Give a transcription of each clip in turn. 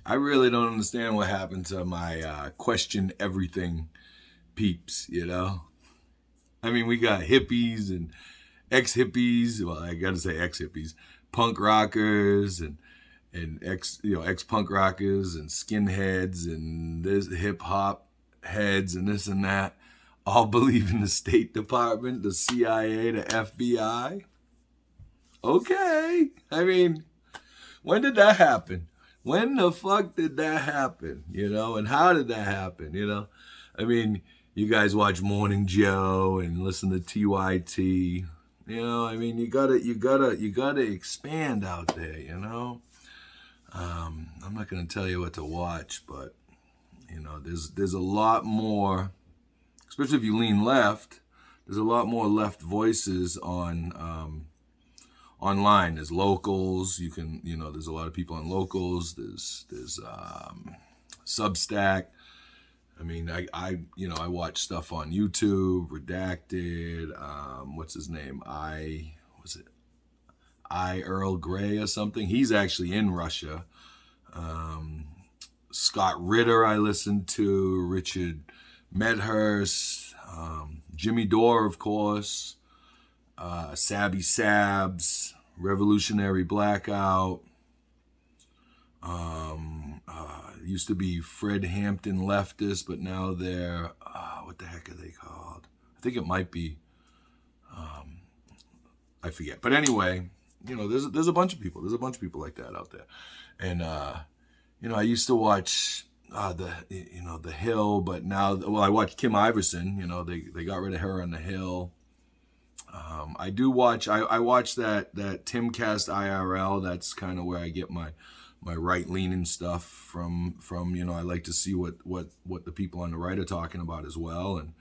I really don't understand what happened to my question everything peeps, you know? I mean, we got hippies and ex-hippies. Well, I got to say ex-hippies, punk rockers and ex-punk rockers and skinheads and this hip-hop heads and this and that all believe in the State Department, the CIA, the FBI. Okay. I mean, when did that happen? When the fuck did that happen? You know, and how did that happen? You know, I mean, you guys watch Morning Joe and listen to TYT. You know, I mean, you gotta expand out there. You know, I'm not gonna tell you what to watch, but you know, there's a lot more, especially if you lean left. There's a lot more left voices on. Online. There's locals. You can, you know, there's a lot of people on locals. There's Substack. I mean, I watch stuff on YouTube. Redacted. What's his name? Earl Grey or something. He's actually in Russia. Scott Ritter I listened to. Richard Medhurst. Jimmy Dore, of course. Sabby Sabs, Revolutionary Blackout. Used to be Fred Hampton Leftist, but now they're what the heck are they called? I think it might be I forget. But anyway, you know, there's a bunch of people. There's a bunch of people like that out there, and you know, I used to watch the Hill, but now, well, I watch Kim Iverson. You know, they got rid of her on the Hill. I do watch. I watch that Timcast IRL. That's kind of where I get my right leaning stuff from. You know, I like to see what the people on the right are talking about as well. And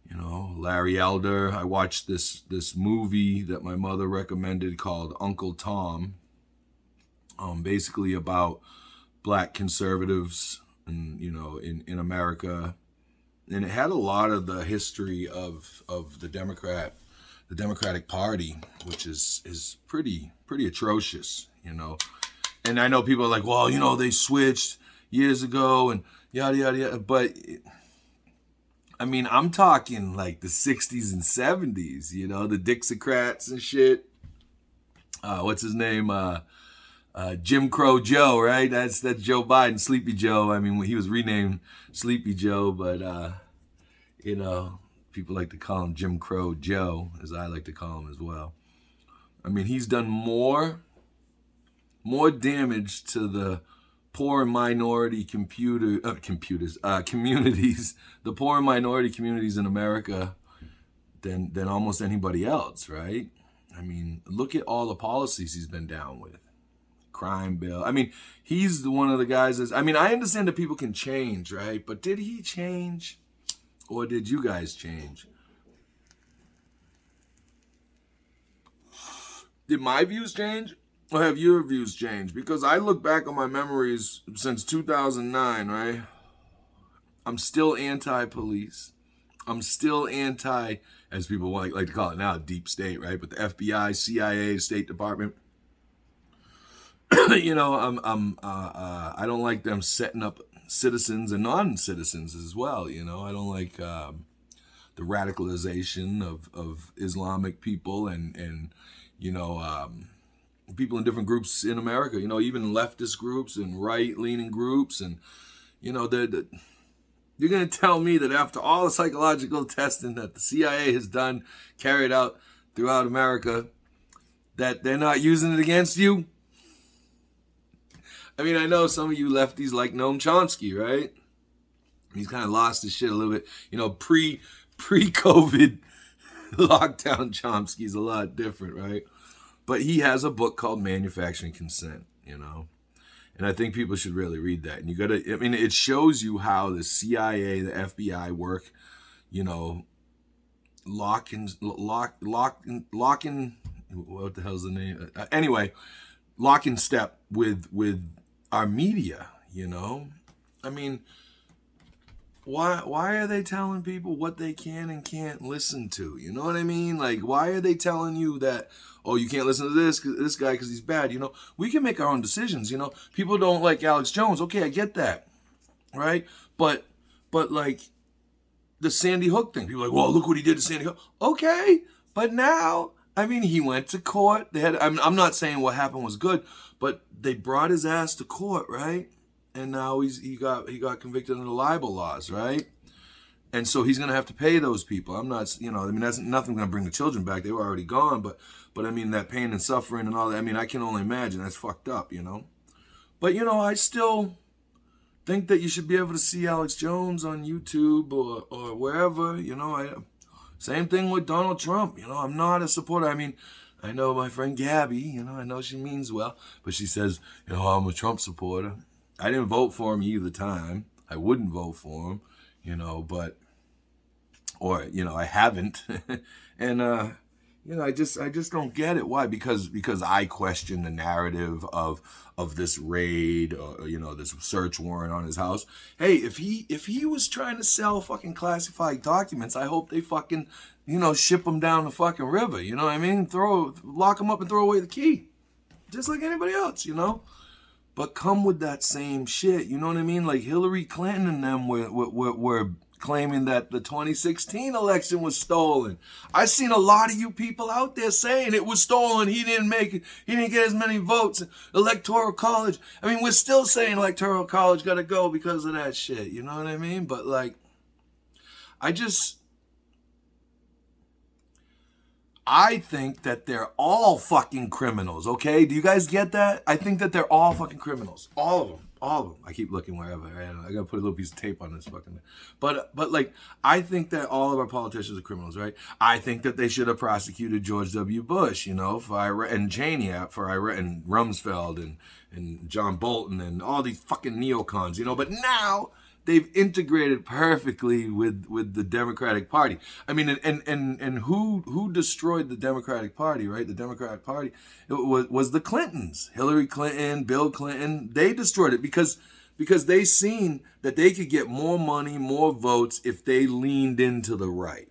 you know, Larry Elder. I watched this movie that my mother recommended called Uncle Tom. Basically about black conservatives and, you know, in America, and it had a lot of the history of the Democratic Party, which is pretty atrocious, you know. And I know people are like, well, you know, they switched years ago and yada yada yada, but I mean, I'm talking like the 60s and 70s, you know, the Dixiecrats and shit. What's his name? Jim Crow Joe, right? That's Joe Biden, Sleepy Joe. I mean, he was renamed Sleepy Joe, but you know, people like to call him Jim Crow Joe, as I like to call him as well. I mean, he's done more damage to the poor and minority communities, the poor and minority communities in America than almost anybody else, right? I mean, look at all the policies he's been down with. Crime bill. I mean, he's one of the guys that's, I mean, I understand that people can change, right? But did he change? Or did you guys change? Did my views change? Or have your views changed? Because I look back on my memories since 2009, right? I'm still anti-police. I'm still anti, as people like to call it now, deep state, right? But the FBI, CIA, State Department. You know, I don't like them setting up citizens and non-citizens as well. You know, I don't like the radicalization of Islamic people and you know, people in different groups in America. You know, even leftist groups and right-leaning groups, and you know, you're gonna tell me that after all the psychological testing that the CIA has done, carried out throughout America, that they're not using it against you? I mean, I know some of you lefties like Noam Chomsky, right? He's kind of lost his shit a little bit. You know, pre-COVID lockdown Chomsky's a lot different, right? But he has a book called Manufacturing Consent, you know? And I think people should really read that. And you gotta, I mean, it shows you how the CIA, the FBI work, you know, locking, what the hell's the name? Anyway, lock in step with our media, you know? I mean, why are they telling people what they can and can't listen to? You know what I mean? Like, why are they telling you that, oh, you can't listen to this guy because he's bad? You know, we can make our own decisions. You know, people don't like Alex Jones. Okay, I get that, right? But like the Sandy Hook thing, people are like, well, look what he did to Sandy Hook. Okay, but now, I mean, he went to court. They had. I'm not saying what happened was good, but they brought his ass to court, right? And now he got convicted under the libel laws, right? And so he's gonna have to pay those people. I'm not, you know, I mean, that's nothing gonna bring the children back. They were already gone, but I mean, that pain and suffering and all that. I mean, I can only imagine. That's fucked up, you know. But you know, I still think that you should be able to see Alex Jones on YouTube or wherever. You know, same thing with Donald Trump. You know, I'm not a supporter. I mean, I know my friend Gabby. You know, I know she means well, but she says, you know, I'm a Trump supporter. I didn't vote for him either time. I wouldn't vote for him, you know, or, you know, I haven't. And, you know, I just don't get it. Why? Because I question the narrative of this raid or, you know, this search warrant on his house. Hey, if he was trying to sell fucking classified documents, I hope they fucking, you know, ship him down the fucking river. You know what I mean? Lock him up and throw away the key. Just like anybody else, you know? But come with that same shit, you know what I mean? Like Hillary Clinton and them were claiming that the 2016 election was stolen. I've seen a lot of you people out there saying it was stolen. He didn't make it. He didn't get as many votes. Electoral college. I mean, we're still saying electoral college got to go because of that shit. You know what I mean? But like, I think that they're all fucking criminals, okay? Do you guys get that? I think that they're all fucking criminals. All of them. All of them. I keep looking wherever. I gotta put a little piece of tape on this fucking thing. But like, I think that all of our politicians are criminals, right? I think that they should have prosecuted George W. Bush, you know, and Cheney and Rumsfeld and John Bolton and all these fucking neocons, you know? But now they've integrated perfectly with the Democratic Party. I mean, and who destroyed the Democratic Party, right? The Democratic Party was the Clintons, Hillary Clinton, Bill Clinton. They destroyed it because they seen that they could get more money, more votes if they leaned into the right.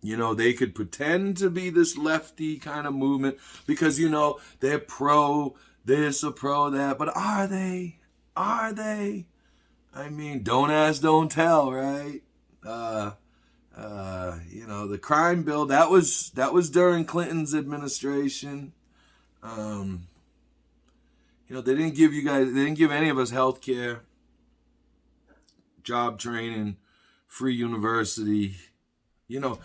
You know, they could pretend to be this lefty kind of movement because, you know, they're pro this or pro that, but are they? Are they? I mean, don't ask, don't tell, right? You know, the crime bill, that was during Clinton's administration. You know, they didn't give any of us health care, job training, free university, you know,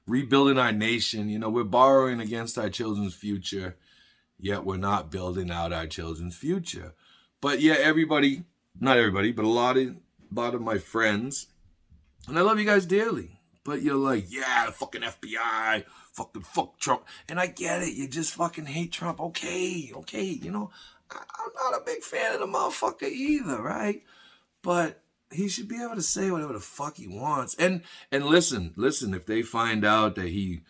rebuilding our nation. You know, we're borrowing against our children's future, yet we're not building out our children's future. But yeah, not everybody, but a lot of my friends, and I love you guys dearly, but you're like, yeah, fucking FBI, fuck Trump, and I get it, you just fucking hate Trump, okay, you know, I'm not a big fan of the motherfucker either, right? But he should be able to say whatever the fuck he wants, and listen, if they find out that he,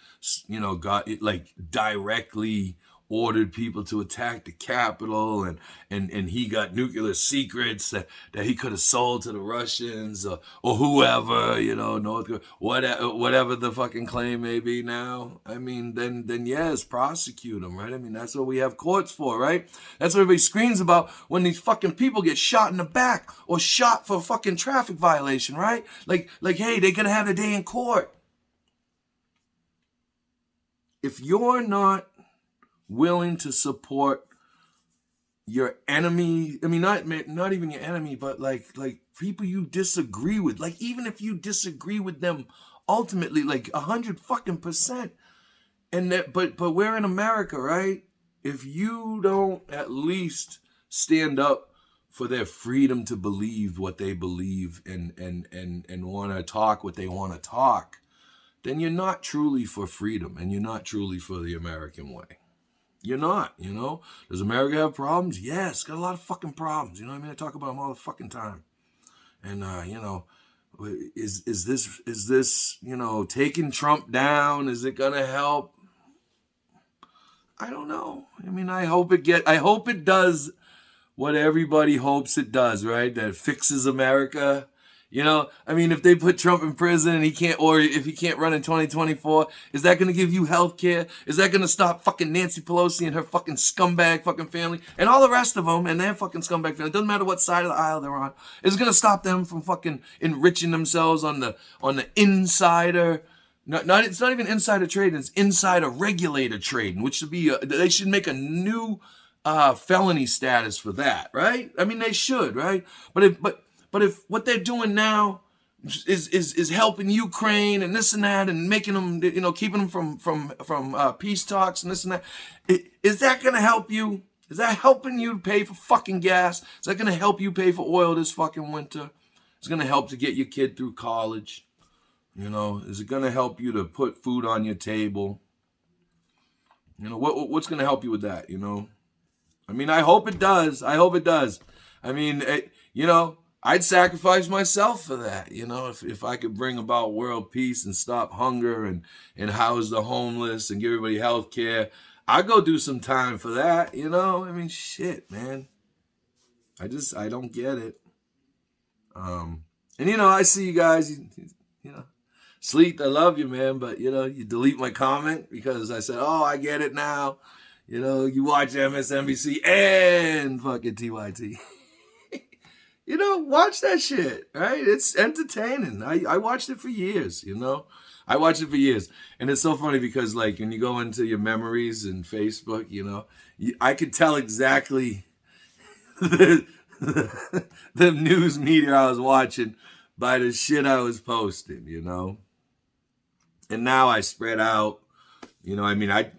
you know, got it, like, directly ordered people to attack the Capitol and he got nuclear secrets that he could have sold to the Russians or whoever, you know, North Korea, whatever the fucking claim may be now. I mean, then yes, prosecute them, right? I mean, that's what we have courts for, right? That's what everybody screams about when these fucking people get shot in the back or shot for a fucking traffic violation, right? Like, hey, they're gonna have a day in court. If you're not willing to support your enemy, I mean, not even your enemy, but like people you disagree with, like even if you disagree with them ultimately, like 100% and that, but we're in America, right? If you don't at least stand up for their freedom to believe what they believe and want to talk what they want to talk, then you're not truly for freedom and you're not truly for the American way. You're not, you know? Does America have problems? Yes, got a lot of fucking problems. You know what I mean? I talk about them all the fucking time. And, you know, is this, you know, taking Trump down? Is it going to help? I don't know. I mean, I hope it does what everybody hopes it does, right? That it fixes America. You know, I mean, if they put Trump in prison and he can't, or if he can't run in 2024, is that going to give you health care? Is that going to stop fucking Nancy Pelosi and her fucking scumbag fucking family and all the rest of them and their fucking scumbag family? It doesn't matter what side of the aisle they're on. Is it going to stop them from fucking enriching themselves on the insider? It's not even insider trading. It's insider regulator trading, which should be they should make a new felony status for that, right? I mean, they should, right? But if what they're doing now is helping Ukraine and this and that and making them, you know, keeping them from peace talks and this and that, is that going to help you? Is that helping you pay for fucking gas? Is that going to help you pay for oil this fucking winter? It's going to help to get your kid through college. You know, is it going to help you to put food on your table? You know, what's going to help you with that, you know? I mean, I hope it does. I hope it does. I mean, you know, I'd sacrifice myself for that, you know, if I could bring about world peace and stop hunger and house the homeless and give everybody health care. I'd go do some time for that, you know? I mean, shit, man. I don't get it. And, you know, I see you guys, you know, Sleet, I love you, man, but, you know, you delete my comment because I said, oh, I get it now. You know, you watch MSNBC and fucking TYT. You know, watch that shit, right? It's entertaining. I watched it for years, you know? I watched it for years. And it's so funny because, like, when you go into your memories and Facebook, you know, I could tell exactly the news media I was watching by the shit I was posting, you know? And now I spread out, you know, I mean, I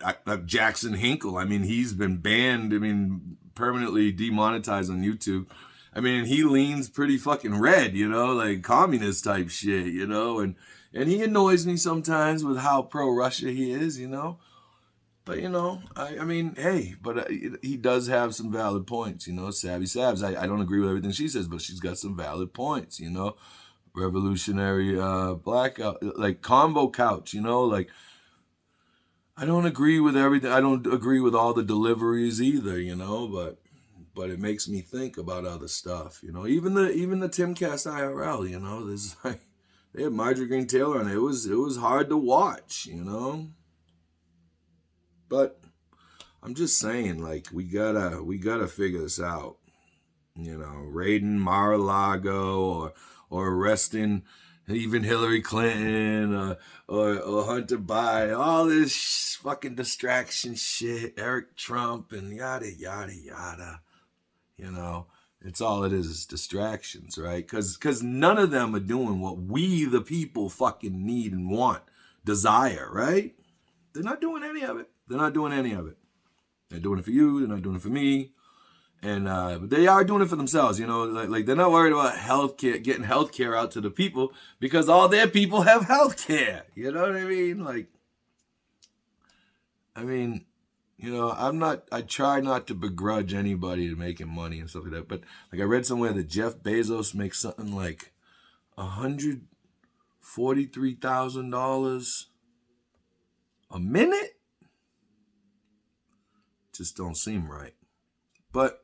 Jackson Hinkle, I mean, he's been banned, I mean, permanently demonetized on YouTube. I mean, he leans pretty fucking red, you know, like communist type shit, you know, and he annoys me sometimes with how pro-Russia he is, you know. But, you know, I mean, hey, but he does have some valid points, you know, Savvy Sabs. I don't agree with everything she says, but she's got some valid points, you know. Revolutionary blackout, like combo couch, you know, like I don't agree with everything. I don't agree with all the deliveries either, you know, but it makes me think about other stuff, you know. Even the Timcast IRL, you know, there's like they had Marjorie Green Taylor on it. It was hard to watch, you know. But I'm just saying, like, we gotta figure this out. You know, raiding Mar-a-Lago or arresting even Hillary Clinton or Hunter Biden, all this fucking distraction shit, Eric Trump and yada, yada, yada. You know, it's all it is distractions, right? Because none of them are doing what we, the people, fucking need and want, desire, right? They're not doing any of it. They're not doing any of it. They're doing it for you. They're not doing it for me. And but they are doing it for themselves, you know, like they're not worried about healthcare, getting healthcare out to the people because all their people have healthcare. You know what I mean? Like, I mean, you know, I try not to begrudge anybody making money and stuff like that. But like I read somewhere that Jeff Bezos makes something like $143,000 a minute. Just don't seem right. But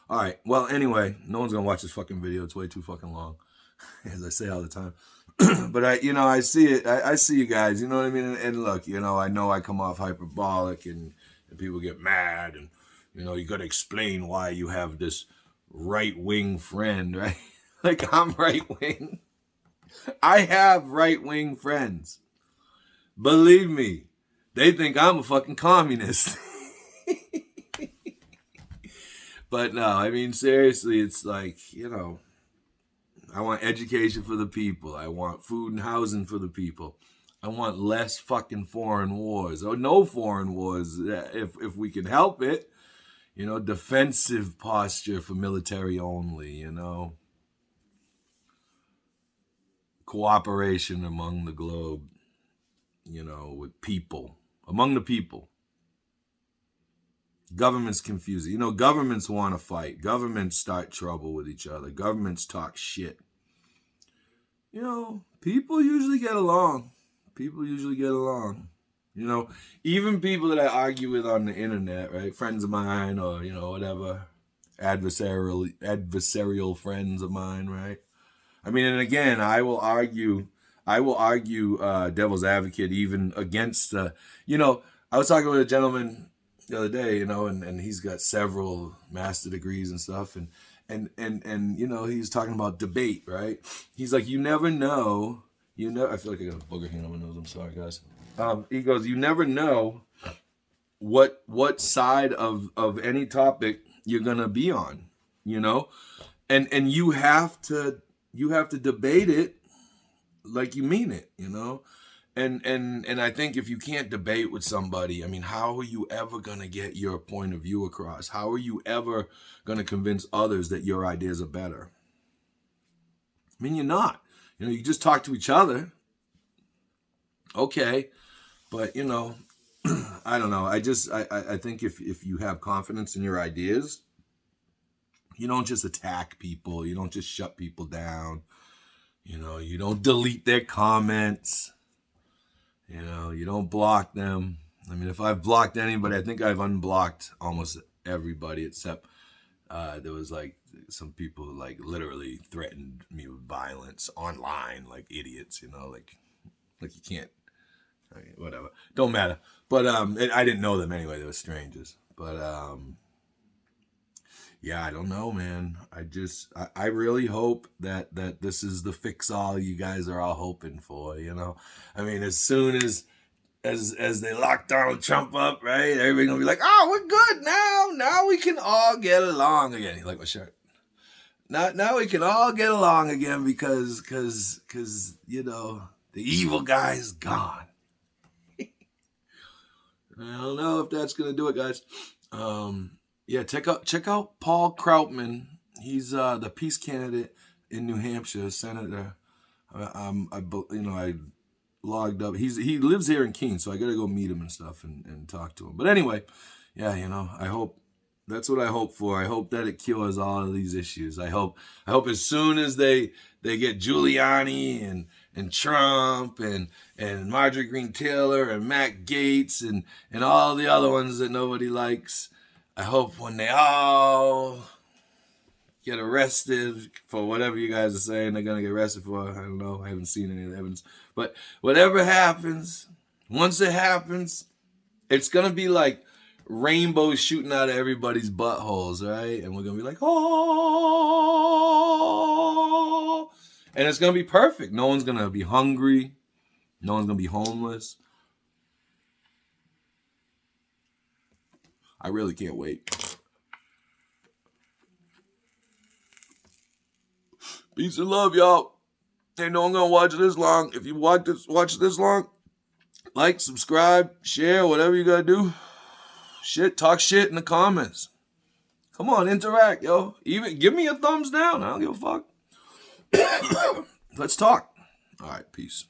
all right. Well, anyway, no one's gonna watch this fucking video. It's way too fucking long, as I say all the time. But I see it. I see you guys. You know what I mean? And look, you know I come off hyperbolic, and people get mad, and you know you got to explain why you have this right wing friend, right? Like I'm right wing. I have right wing friends. Believe me, they think I'm a fucking communist. But no, I mean, seriously, it's like, you know, I want education for the people. I want food and housing for the people. I want less fucking foreign wars or no foreign wars if we can help it. You know, defensive posture for military only, you know. Cooperation among the globe, you know, with people, among the people. Governments confuse it. You know, governments want to fight. Governments start trouble with each other. Governments talk shit. You know, people usually get along. People usually get along. You know, even people that I argue with on the internet, right? Friends of mine or, you know, whatever. Adversarial friends of mine, right? I mean, and again, I will argue devil's advocate even against, I was talking with a gentleman the other day, and he's got several master degrees and stuff. And he's talking about debate, right? He's like, you never know, I feel like I got a booger here on my nose. I'm sorry, guys. He goes, you never know what side of any topic you're going to be on, and you have to debate it like you mean it, and I think if you can't debate with somebody, I mean, how are you ever going to get your point of view across? How are you ever going to convince others that your ideas are better? I mean, you're not. You just talk to each other. Okay. But, I don't know. I think if you have confidence in your ideas, you don't just attack people. You don't just shut people down. You don't delete their comments. You don't block them. I mean, if I've blocked anybody, I think I've unblocked almost everybody except there was like some people who like literally threatened me with violence online, like idiots, like you can't, whatever. Don't matter. But I didn't know them anyway. They were strangers. But yeah, I don't know, man. I really hope that this is the fix-all you guys are all hoping for, I mean, as soon as they lock Donald Trump up, right? Everybody's gonna be like, oh, we're good now. Now we can all get along again. You like my shirt? Now we can all get along again because the evil guy's gone. I don't know if that's gonna do it, guys. Yeah, check out Paul Krautman. He's the peace candidate in New Hampshire, senator. I logged up. He lives here in Keene, so I gotta go meet him and stuff and talk to him. But anyway, yeah, I hope that's what I hope for. I hope that it cures all of these issues. I hope as soon as they get Giuliani and Trump and Marjorie Greene Taylor and Matt Gaetz and all the other ones that nobody likes, I hope when they all get arrested for whatever you guys are saying they're going to get arrested for, I don't know, I haven't seen any of the evidence, but whatever happens, once it happens, it's going to be like rainbows shooting out of everybody's buttholes, right? And we're going to be like, oh, and it's going to be perfect. No one's going to be hungry. No one's going to be homeless. I really can't wait. Peace and love, y'all. Ain't no one gonna watch this long. If you watch this long, like, subscribe, share, whatever you gotta do. Talk shit in the comments. Come on, interact, yo. Even give me a thumbs down. I don't give a fuck. Let's talk. All right, peace.